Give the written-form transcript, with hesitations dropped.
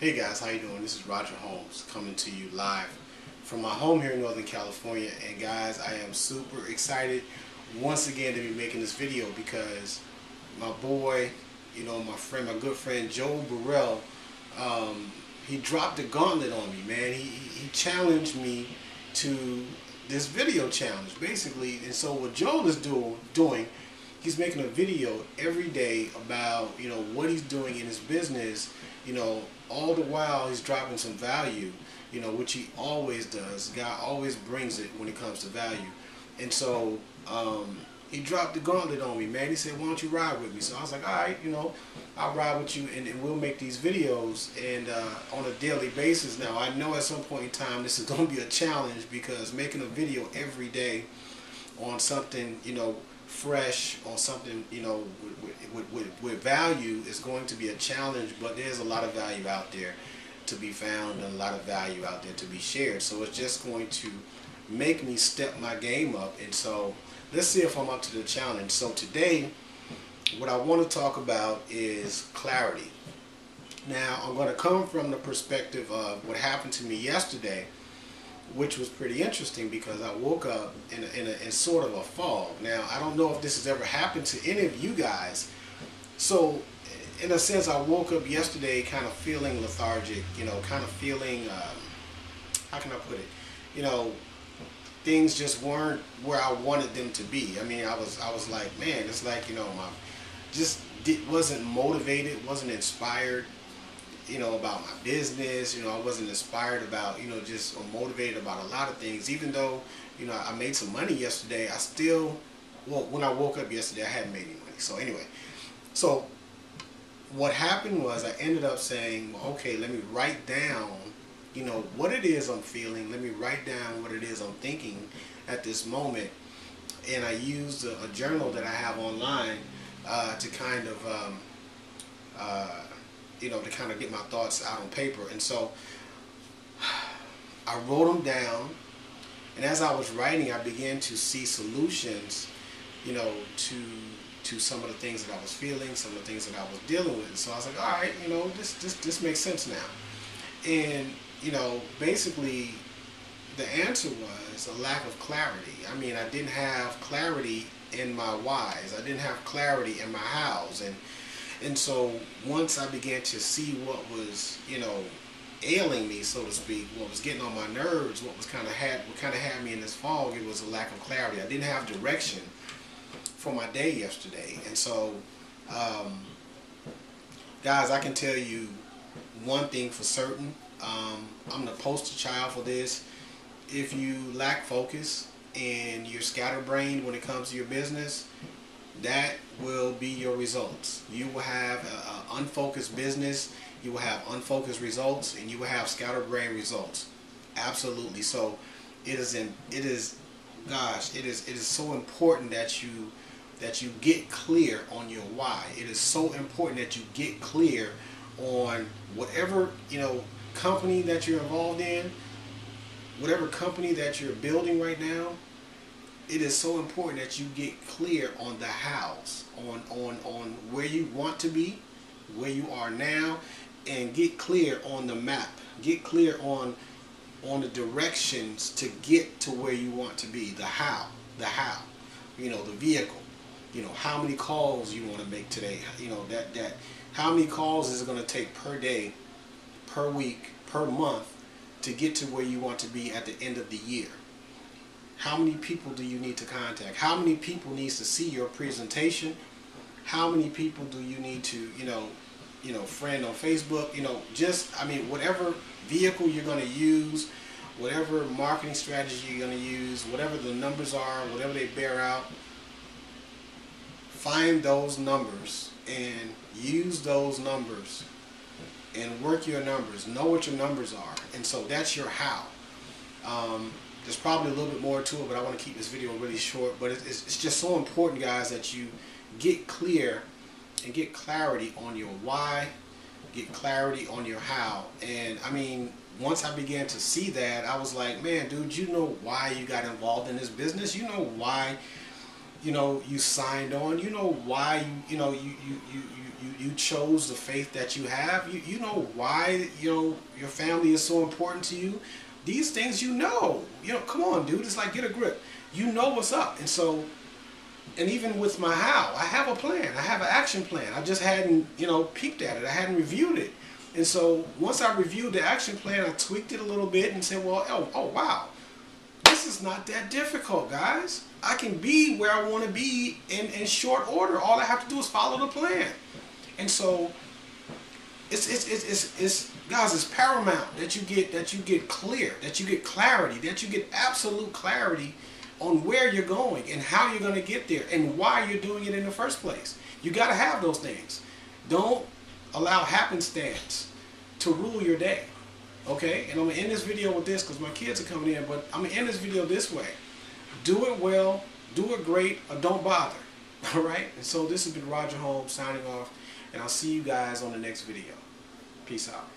Hey guys, how you doing? This is Roger Holmes coming to you live from my home here in Northern California. And guys, I am super excited once again to be making this video because my boy, my good friend Joe Burrell, he dropped the gauntlet on me, man. He challenged me to this video challenge, basically. And so what Joel is doing, he's making a video every day about, what he's doing in his business, all the while he's dropping some value, which he always does. God always brings it when it comes to value. And so he dropped the gauntlet on me, man. He said, why don't you ride with me? So I was like, all right, I'll ride with you and we'll make these videos and on a daily basis. Now, I know at some point in time this is going to be a challenge because making a video every day on something, fresh, on something, with value is going to be a challenge, but there's a lot of value out there to be found and a lot of value out there to be shared. So it's just going to make me step my game up. And so let's see if I'm up to the challenge. So today, what I want to talk about is clarity. Now, I'm going to come from the perspective of what happened to me yesterday, which was pretty interesting because I woke up in sort of a fog. Now, I don't know if this has ever happened to any of you guys. So, in a sense, I woke up yesterday kind of feeling lethargic, kind of feeling, how can I put it, things just weren't where I wanted them to be. I mean, I was like, man, it's like, wasn't motivated, wasn't inspired, about my business. I wasn't inspired about, just or motivated about a lot of things. Even though, I made some money yesterday, I still, well, when I woke up yesterday, I hadn't made any money. So anyway, so what happened was I ended up saying, well, okay, let me write down, what it is I'm feeling. Let me write down what it is I'm thinking at this moment. And I used a journal that I have online to kind of, to kind of get my thoughts out on paper. And so I wrote them down, and as I was writing, I began to see solutions, to some of the things that I was feeling, some of the things that I was dealing with. And so I was like, all right, this makes sense now. And, basically the answer was a lack of clarity. I mean, I didn't have clarity in my whys. I didn't have clarity in my hows. And so once I began to see what was, ailing me, so to speak, what was getting on my nerves, what kind of had me in this fog, it was a lack of clarity. I didn't have direction for my day yesterday. And so, guys, I can tell you one thing for certain. I'm the poster child for this. If you lack focus and you're scatterbrained when it comes to your business, that will be your results. You will have an unfocused business, you will have unfocused results, and you will have scatterbrained results. Absolutely. So it is so important that you get clear on your why. It is so important that you get clear on whatever, company that you're involved in, whatever company that you're building right now. It is so important that you get clear on the hows, on where you want to be, where you are now, and get clear on the map. Get clear on the directions to get to where you want to be. The how, the vehicle. How many calls you want to make today. That how many calls is it going to take per day, per week, per month to get to where you want to be at the end of the year. How many people do you need to contact? How many people needs to see your presentation? How many people do you need to, friend on Facebook? Whatever vehicle you're going to use, whatever marketing strategy you're going to use, whatever the numbers are, whatever they bear out, find those numbers and use those numbers and work your numbers. Know what your numbers are. And so that's your how. There's probably a little bit more to it, but I want to keep this video really short. But it's just so important, guys, that you get clear and get clarity on your why, get clarity on your how. And I mean, once I began to see that, I was like, man, dude, you know why you got involved in this business? You know why, you signed on? You know why you you chose the faith that you have. You know why your family is so important to you. These things you know. Come on, dude. It's like, get a grip. You know what's up. And so, and even with my how, I have a plan. I have an action plan. I just hadn't, peeked at it. I hadn't reviewed it. And so once I reviewed the action plan, I tweaked it a little bit and said, well, oh wow, this is not that difficult, guys. I can be where I want to be in short order. All I have to do is follow the plan. And so it's guys, it's paramount that you get clear, that you get clarity, that you get absolute clarity on where you're going and how you're going to get there and why you're doing it in the first place. You got to have those things. Don't allow happenstance to rule your day. Okay? And I'm going to end this video with this because my kids are coming in, but I'm going to end this video this way. Do it well, do it great, or don't bother. All right? And so this has been Roger Holmes signing off, and I'll see you guys on the next video. Peace out.